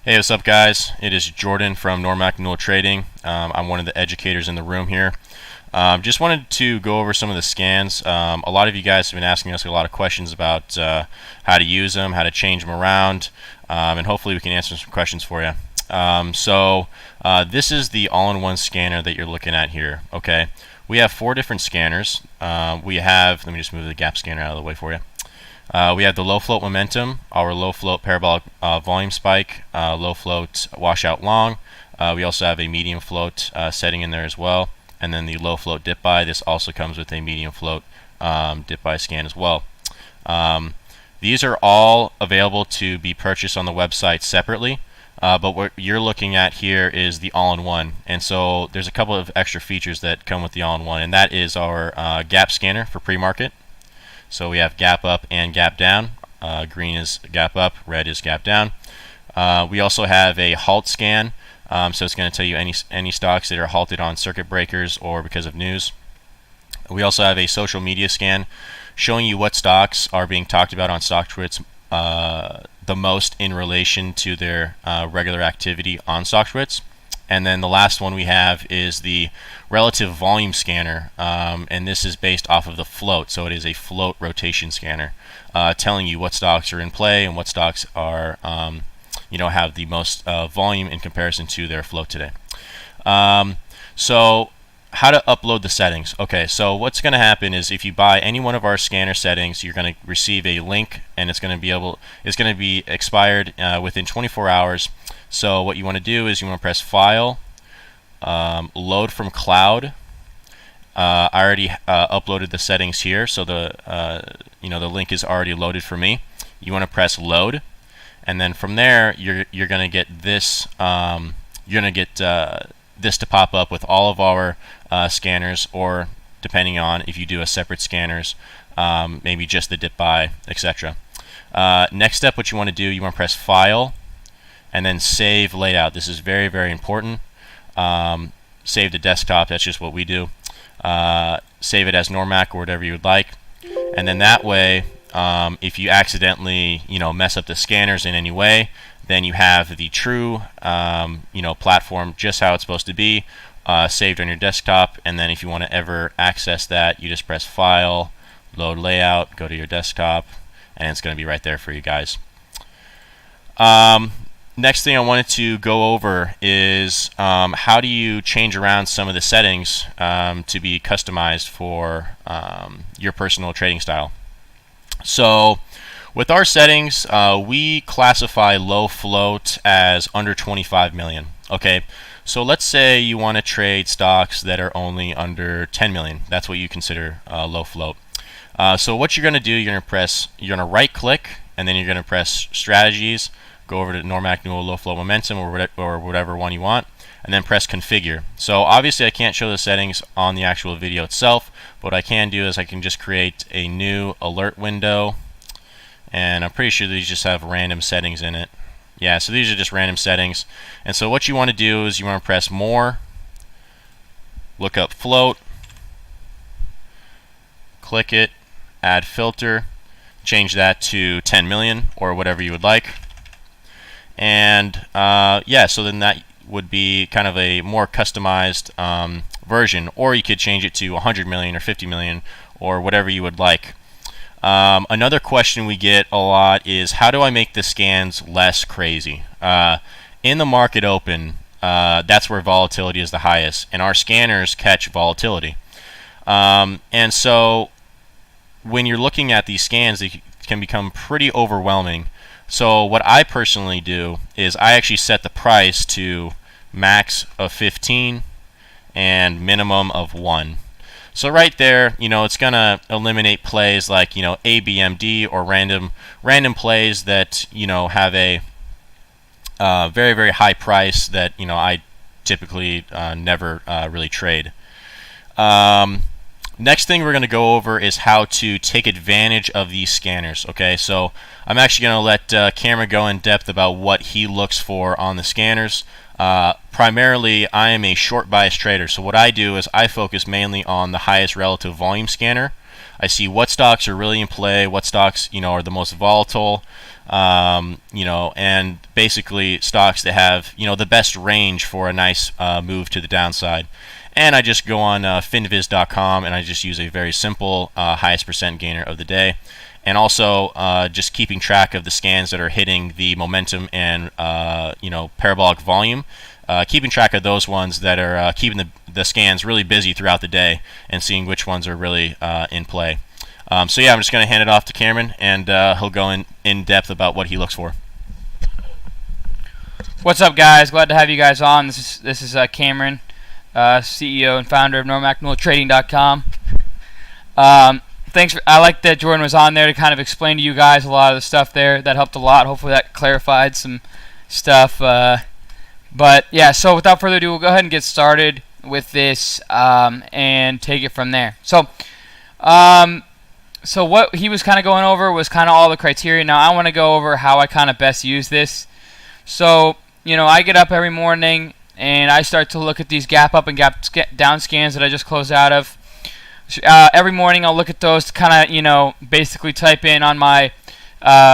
Hey, what's up, guys? It is Jordan from Normac Newell Trading. I'm one of the educators in the room here. Just wanted to go over some of the scans. A lot of you guys have been asking us a lot of questions about how to use them, how to change them around, and hopefully we can answer some questions for you. This is the all-in-one scanner that you're looking at here. Okay, we have 4 different scanners. Let me just move the gap scanner out of the way for you. We have the low float momentum, our low float parabolic volume spike, low float washout long. We also have a medium float setting in there as well, and then the low float dip by. This also comes with a medium float dip by scan as well. These are all available to be purchased on the website separately, but what you're looking at here is the all-in-one, and so there's a couple of extra features that come with the all-in-one, and that is our gap scanner for pre-market. So we have gap up and gap down. Green is gap up, red is gap down. We also have a halt scan, so it's going to tell you any stocks that are halted on circuit breakers or because of news. We also have a social media scan showing you what stocks are being talked about on StockTwits the most in relation to their regular activity on StockTwits. And then the last one we have is the relative volume scanner, and this is based off of the float, so it is a float rotation scanner, telling you what stocks are in play and what stocks are, have the most volume in comparison to their float today. So how to upload the settings. Okay, so what's going to happen is if you buy any one of our scanner settings, you're going to receive a link, and it's going to be expired within 24 hours. So what you want to do is you want to press File, Load from Cloud. I already uploaded the settings here, so the link is already loaded for me. You want to press Load, and then from there you're going to get this. This to pop up with all of our scanners, or depending on if you do a separate scanners, maybe just the dip by, etc. Next step, what you want to do, you want to press File and then Save Layout. This is very, very important. Save the desktop, that's just what we do. Save it as Normac or whatever you would like, and then that way, if you accidentally mess up the scanners in any way, then you have the true platform just how it's supposed to be, saved on your desktop. And then if you want to ever access that, you just press File, Load Layout, go to your desktop, and it's going to be right there for you guys. Next thing I wanted to go over is how do you change around some of the settings to be customized for your personal trading style. So with our settings, we classify low float as under 25 million. Okay, so let's say you want to trade stocks that are only under 10 million. That's what you consider low float. So what you're going to do, you're going to right click, and then you're going to press Strategies, go over to Normac Newell Low Float Momentum or whatever one you want, and then press Configure. So obviously I can't show the settings on the actual video itself, but what I can do is I can just create a new alert window, and I'm pretty sure these just have random settings in it. Yeah, so these are just random settings. And so what you want to do is you want to press More, look up Float, click it, add filter, change that to 10 million or whatever you would like. And so then that would be kind of a more customized version, or you could change it to 100 million or 50 million or whatever you would like. Another question we get a lot is, how do I make the scans less crazy? In the market open, that's where volatility is the highest, and our scanners catch volatility. And so when you're looking at these scans, they can become pretty overwhelming. So what I personally do is I actually set the price to max of 15 and minimum of 1. So right there, it's going to eliminate plays like, ABMD or random plays that, have a very, very high price that, I typically never really trade. Next thing we're going to go over is how to take advantage of these scanners. Okay, so I'm actually going to let Cameron go in depth about what he looks for on the scanners. Primarily, I am a short bias trader, so what I do is I focus mainly on the highest relative volume scanner. I see what stocks are really in play, what stocks are the most volatile, and basically stocks that have the best range for a nice move to the downside. And I just go on finviz.com and I just use a very simple highest percent gainer of the day. And also just keeping track of the scans that are hitting the momentum and parabolic volume. Keeping track of those ones that are keeping the scans really busy throughout the day and seeing which ones are really in play. So yeah, I'm just going to hand it off to Cameron, and he'll go in depth about what he looks for. What's up, guys? Glad to have you guys on. This is Cameron, CEO and founder of NormackNewellTrading.com. I like that Jordan was on there to kind of explain to you guys a lot of the stuff there. That helped a lot. Hopefully that clarified some stuff. But yeah, so without further ado, we'll go ahead and get started with this and take it from there. So what he was kind of going over was kind of all the criteria. Now I want to go over how I kind of best use this. So, I get up every morning and I start to look at these gap up and gap down scans that I just closed out of. Every morning I'll look at those to kind of, basically type in on my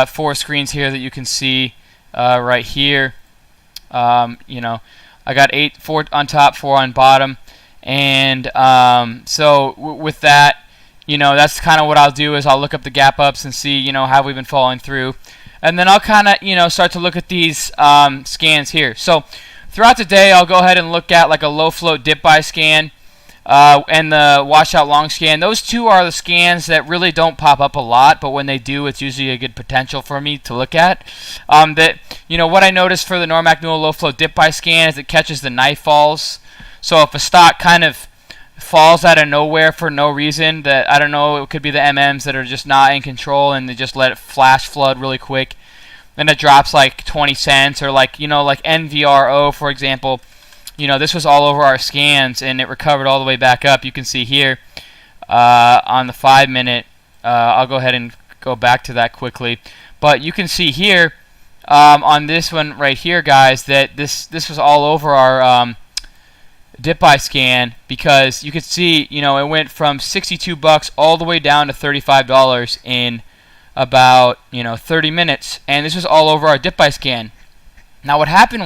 4 screens here that you can see right here. I got 4 on top, 4 on bottom, and with that, that's kind of what I'll do is I'll look up the gap ups and see, how we've been falling through, and then I'll kind of, start to look at these scans here. So throughout the day, I'll go ahead and look at like a low float dip buy scan. And the washout long scan. Those two are the scans that really don't pop up a lot, but when they do, it's usually a good potential for me to look at. What I noticed for the Normack Newell low float dip buy scan is it catches the knife falls. So if a stock kind of falls out of nowhere for no reason, that I don't know, it could be the MMs that are just not in control and they just let it flash flood really quick, then it drops like 20 cents, or like NVRO, for example. This was all over our scans, and it recovered all the way back up. You can see here on the 5-minute. I'll go ahead and go back to that quickly. But you can see here on this one right here, guys, that this was all over our dip buy scan, because you could see, it went from $62 all the way down to $35 in about 30 minutes, and this was all over our dip buy scan. Now what happened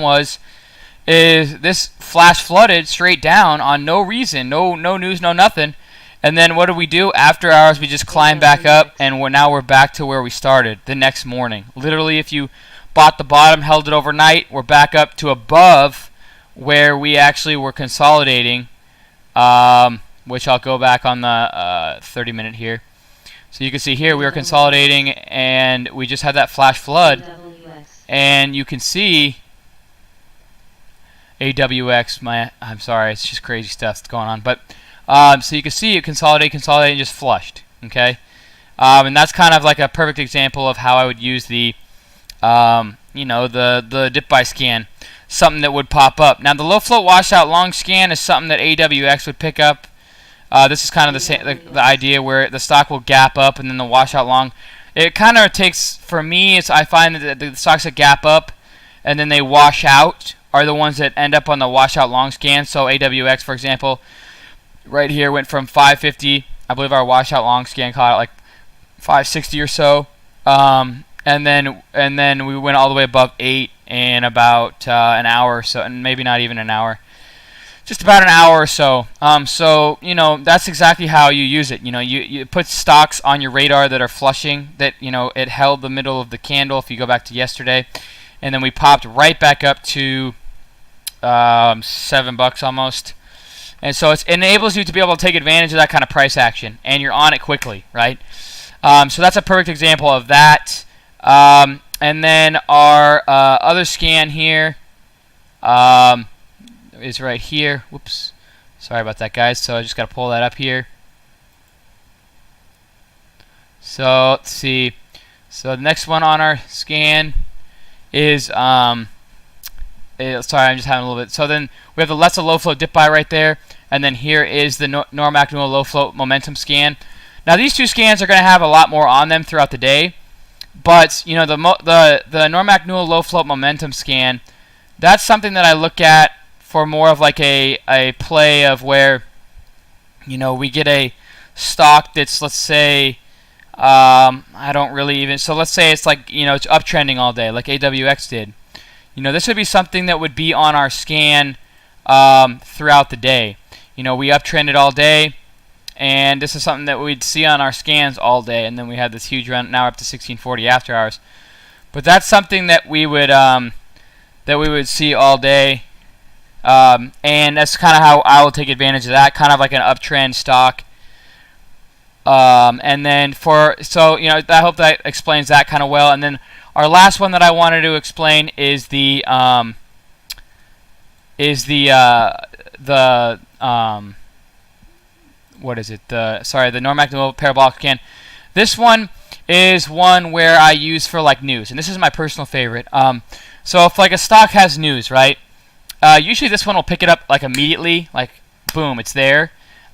is this flash flooded straight down on no reason, no news, no nothing. And then what do we do? After hours, we just climb back up, and now we're back to where we started the next morning. Literally, if you bought the bottom, held it overnight, we're back up to above where we actually were consolidating, which I'll go back on the 30-minute here. So you can see here we were consolidating, and we just had that flash flood. And you can see AWX, I'm sorry, it's just crazy stuff that's going on. But so you can see it consolidate, and just flushed. Okay, and that's kind of like a perfect example of how I would use the, the dip buy scan, something that would pop up. Now the low float washout long scan is something that AWX would pick up. This is kind of the idea where the stock will gap up and then the washout long. It kind of takes, for me, I find that the stocks that gap up and then they wash out are the ones that end up on the washout long scan. So AWX, for example, right here went from 550. I believe our washout long scan caught it like 560 or so, and then we went all the way above 8 in about an hour or so, and maybe not even an hour, just about an hour or so. So that's exactly how you use it. You put stocks on your radar that are flushing. That it held the middle of the candle. If you go back to yesterday, and then we popped right back up to $7 almost, and so it enables you to be able to take advantage of that kind of price action, and you're on it quickly, right? So that's a perfect example of that. And then our other scan here is right here. Whoops, sorry about that, guys. So I just got to pull that up here. So let's see. So the next one on our scan is sorry, I'm just having a little bit. So then we have the Let's low float dip buy right there, and then here is the Normack Newell low float momentum scan. Now these two scans are going to have a lot more on them throughout the day, but the Normack Newell low float momentum scan, that's something that I look at for more of like a play of where we get a stock that's, let's say, I don't really even. So let's say it's like, it's uptrending all day, like AWX did. This would be something that would be on our scan throughout the day. We uptrended all day, and this is something that we'd see on our scans all day, and then we had this huge run, now up to 1640 after hours. But that's something that we would see all day, and that's kind of how I will take advantage of that, kind of like an uptrend stock. And then I hope that explains that kind of well. And then our last one that I wanted to explain is the what is it? The Normac parabolic scan. This one is one where I use for like news, and this is my personal favorite. So if like a stock has news, right? Usually this one will pick it up like immediately, like boom, it's there,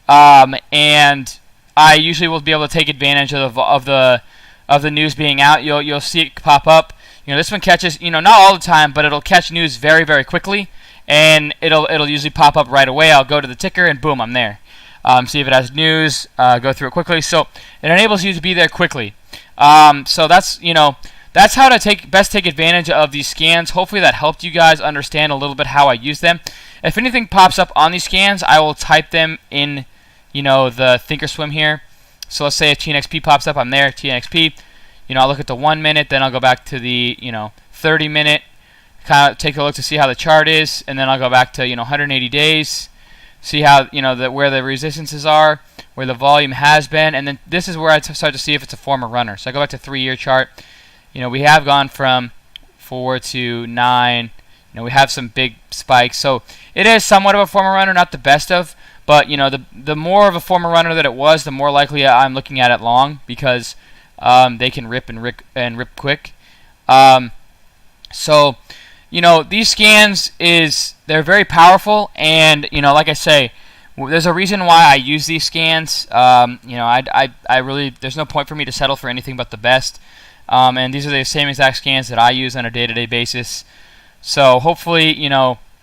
and I usually will be able to take advantage of the news being out. You'll see it pop up. This one catches, not all the time, but it'll catch news very, very quickly, and it'll usually pop up right away. I'll go to the ticker and boom, I'm there. See if it has news, go through it quickly. So it enables you to be there quickly. So that's how to best take advantage of these scans. Hopefully that helped you guys understand a little bit how I use them. If anything pops up on these scans, I will type them in the Thinkorswim here. So let's say if TNXP pops up, I'm there, TNXP. I'll look at the 1 minute, then I'll go back to the 30 minute, kind of take a look to see how the chart is, and then I'll go back to 180 days, see how where the resistances are, where the volume has been, and then this is where I start to see if it's a former runner. So I go back to 3-year chart. We have gone from 4 to 9. We have some big spikes, so it is somewhat of a former runner, not the best of. But the more of a former runner that it was, the more likely I'm looking at it long, because they can rip rip quick. So these scans they're very powerful, and like I say, there's a reason why I use these scans. I really, there's no point for me to settle for anything but the best. And these are the same exact scans that I use on a day-to-day basis. So hopefully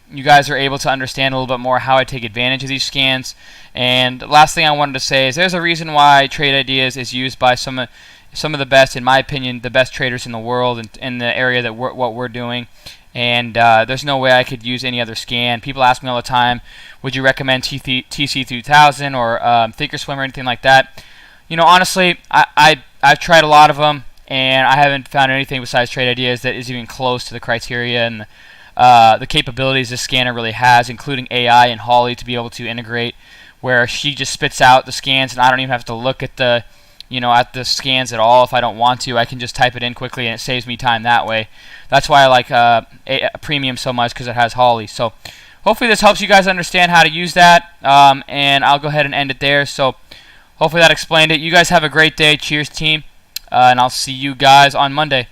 you guys are able to understand a little bit more how I take advantage of these scans. And the last thing I wanted to say is there's a reason why Trade Ideas is used by some of the best, in my opinion, the best traders in the world in the area that what we're doing. And there's no way I could use any other scan. People ask me all the time, would you recommend TC3000 or Thinkorswim or anything like that? Honestly, I've tried a lot of them, and I haven't found anything besides Trade Ideas that is even close to the criteria and the capabilities this scanner really has, including AI and Holly to be able to integrate, where she just spits out the scans, and I don't even have to look at the scans at all if I don't want to. I can just type it in quickly, and it saves me time that way. That's why I like a Premium so much, because it has Holly. So hopefully this helps you guys understand how to use that, and I'll go ahead and end it there. So hopefully that explained it. You guys have a great day. Cheers, team, and I'll see you guys on Monday.